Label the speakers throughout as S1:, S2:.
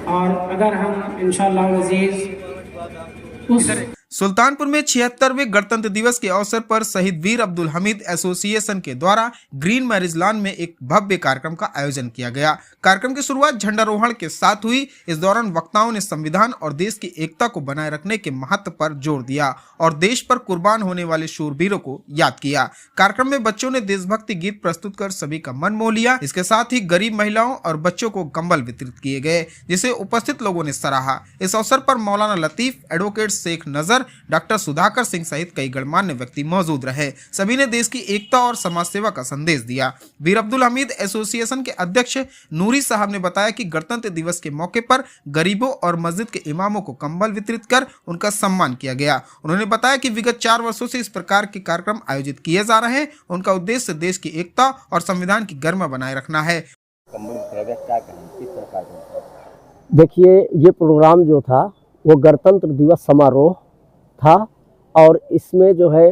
S1: और अगर हम इंशाअल्लाह अज़ीज़ उस
S2: सुल्तानपुर में 76वें गणतंत्र दिवस के अवसर पर शहीद वीर अब्दुल हमीद एसोसिएशन के द्वारा ग्रीन मैरिज लॉन में एक भव्य कार्यक्रम का आयोजन किया गया। कार्यक्रम की शुरुआत झंडारोहण के साथ हुई। इस दौरान वक्ताओं ने संविधान और देश की एकता को बनाए रखने के महत्व पर जोर दिया और देश पर कुर्बान होने वाले शूरवीरों को याद किया। कार्यक्रम में बच्चों ने देशभक्ति गीत प्रस्तुत कर सभी का मन मोह लिया। इसके साथ ही गरीब महिलाओं और बच्चों को कंबल वितरित किए गए, जिसे उपस्थित लोगों ने सराहा। इस अवसर पर मौलाना लतीफ, एडवोकेट शेख नजर, डॉक्टर सुधाकर सिंह सहित कई गणमान्य व्यक्ति मौजूद रहे। सभी ने देश की एकता और समाज सेवा का संदेश दिया। वीर अब्दुल हमीद एसोसिएशन के अध्यक्ष नूरी साहब ने बताया कि गणतंत्र दिवस के मौके पर गरीबों और मस्जिद के इमामों को कंबल वितरित कर उनका सम्मान किया गया। उन्होंने बताया कि विगत 4 वर्षों से इस प्रकार के कार्यक्रम आयोजित किए जा रहे हैं। उनका उद्देश्य देश की एकता और संविधान की गरिमा बनाए रखना है।
S3: देखिए, ये प्रोग्राम जो था वो गणतंत्र दिवस समारोह था और इसमें जो है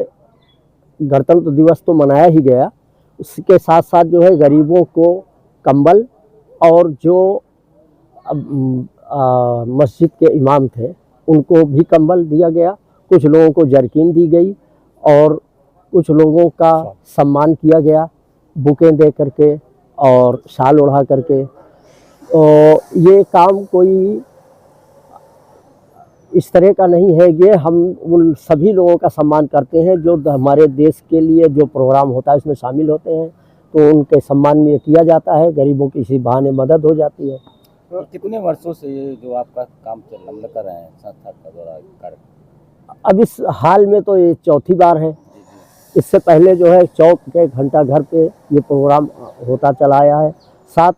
S3: गणतंत्र दिवस तो मनाया ही गया, उसके साथ साथ जो है गरीबों को कंबल और जो मस्जिद के इमाम थे उनको भी कंबल दिया गया। कुछ लोगों को जरकीन दी गई और कुछ लोगों का सम्मान किया गया बुकें दे करके और शाल ओढ़ा करके। ये काम कोई इस तरह का नहीं है। ये हम उन सभी लोगों का सम्मान करते हैं जो हमारे देश के लिए जो प्रोग्राम होता है उसमें शामिल होते हैं, तो उनके सम्मान में किया जाता है। गरीबों की इसी बहाने मदद हो जाती है।
S4: तो कितने वर्षों से ये जो आपका काम कर रहे हैं संस्था का द्वारा कार्य?
S3: अब इस हाल में तो ये चौथी बार है। इससे पहले जो है चौक के घंटा घर पे ये प्रोग्राम होता चला आया है। 7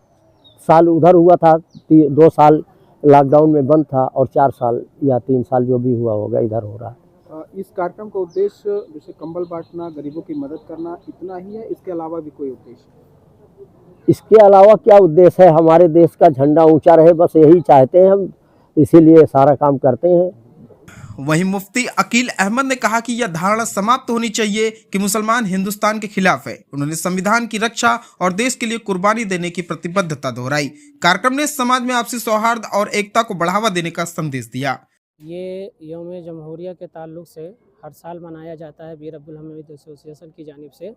S3: साल उधर हुआ था, 2 साल लॉकडाउन में बंद था और 4 साल या 3 साल जो भी हुआ होगा इधर हो रहा है।
S5: इस कार्यक्रम का उद्देश्य जैसे कंबल बांटना, गरीबों की मदद करना, इतना ही है? इसके अलावा भी कोई उद्देश्य?
S3: इसके अलावा क्या उद्देश्य है? हमारे देश का झंडा ऊंचा रहे, बस यही चाहते हैं हम, इसीलिए सारा काम करते हैं।
S2: वहीं मुफ्ती अकील अहमद ने कहा कि यह धारणा समाप्त होनी चाहिए कि मुसलमान हिंदुस्तान के खिलाफ है। उन्होंने संविधान की रक्षा और देश के लिए कुर्बानी देने की प्रतिबद्धता दोहराई। कार्यक्रम ने समाज में आपसी सौहार्द और एकता को बढ़ावा देने का संदेश दिया।
S6: ये यौम जमहूरिया के ताल्लुक से हर साल मनाया जाता है वीर अब्दुल हमीद एसोसिएशन की जानिब से,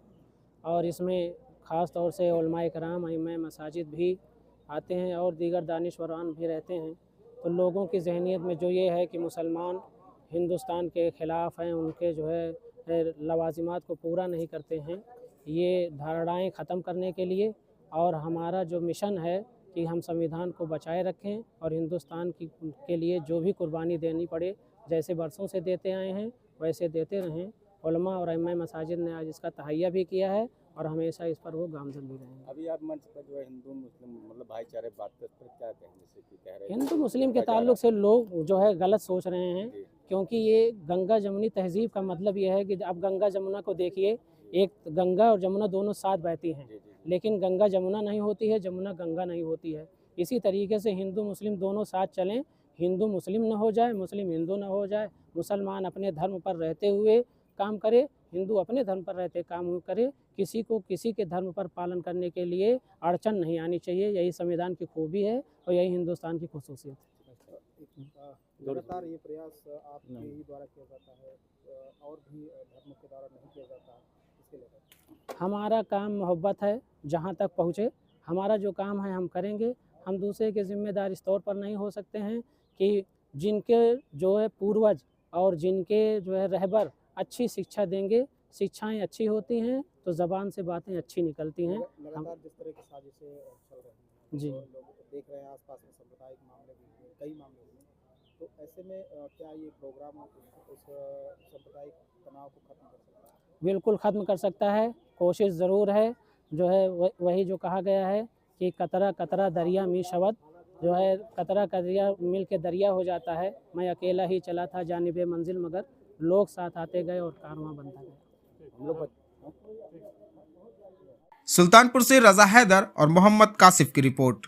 S6: और इसमें ख़ास तौर से उलमाए कराम, इमाम मसाजिद भी आते हैं और दीगर दानिशवरान भी रहते हैं। तो लोगों की जहनीत में जो ये है कि मुसलमान हिंदुस्तान के ख़िलाफ़ हैं, उनके जो है लवाजिमात को पूरा नहीं करते हैं, ये धारणाएं ख़त्म करने के लिए और हमारा जो मिशन है कि हम संविधान को बचाए रखें और हिंदुस्तान के लिए जो भी कुर्बानी देनी पड़े, जैसे बरसों से देते आए हैं वैसे देते रहें। उलमा और इमाम मसाजिद ने आज इसका तहैया भी किया है और हमेशा इस पर वो गामजन भी रहेंगे।
S4: अभी आप मंच पर जो है हिंदू मुस्लिम मतलब भाईचारे बात पर क्या कहें, जैसे कि कह रहे हैं
S6: हिंदू मुस्लिम के ताल्लुक से लोग जो है गलत सोच रहे हैं, क्योंकि ये गंगा जमुनी तहजीब का मतलब ये है कि आप गंगा जमुना को देखिए, एक गंगा और जमुना दोनों साथ बहती हैं, लेकिन गंगा जमुना नहीं होती है, जमुना गंगा नहीं होती है। इसी तरीके से हिंदू मुस्लिम दोनों साथ चलें, हिंदू मुस्लिम न हो जाए, मुस्लिम हिंदू न हो जाए, मुसलमान अपने धर्म पर रहते हुए काम करे, हिंदू अपने धर्म पर रहते काम करे, किसी को किसी के धर्म पर पालन करने के लिए अड़चन नहीं आनी चाहिए। यही संविधान की खूबी है और यही हिंदुस्तान की खुसूसियत है।
S5: लगातार ये प्रयास आपके ही द्वारा किया जाता है और भी धर्मों के द्वारा नहीं किया जाता, इसके लिए
S6: हमारा काम मोहब्बत है, जहाँ तक पहुँचे हमारा जो काम है हम करेंगे। हम दूसरे के ज़िम्मेदार इस तौर पर नहीं हो सकते हैं कि जिनके जो है पूर्वज और जिनके जो है रहबर अच्छी शिक्षा देंगे, शिक्षाएं अच्छी होती हैं तो ज़बान से बातें अच्छी निकलती हैं।
S5: लगातार जिस तरह की साजिशें चल रही हैं
S6: जी,
S5: तो लोग देख रहे हैं आसपास में सांप्रदायिक मामले भी हैं, कई मामले हुए, तो ऐसे में क्या ये प्रोग्राम उस सांप्रदायिक तनाव को खत्म कर सकता है?
S6: बिल्कुल ख़त्म कर सकता है, कोशिश ज़रूर है। जो है वही जो कहा गया है कि कतरा कतरा दरिया मी शवद, जो है कतरा कतरा मिल के दरिया हो जाता है। मैं अकेला ही चला था जानिबे मंजिल, मगर लोग साथ आते गए और कारवां बनता गया।
S2: सुल्तानपुर से रजा हैदर और मोहम्मद कासिफ की रिपोर्ट।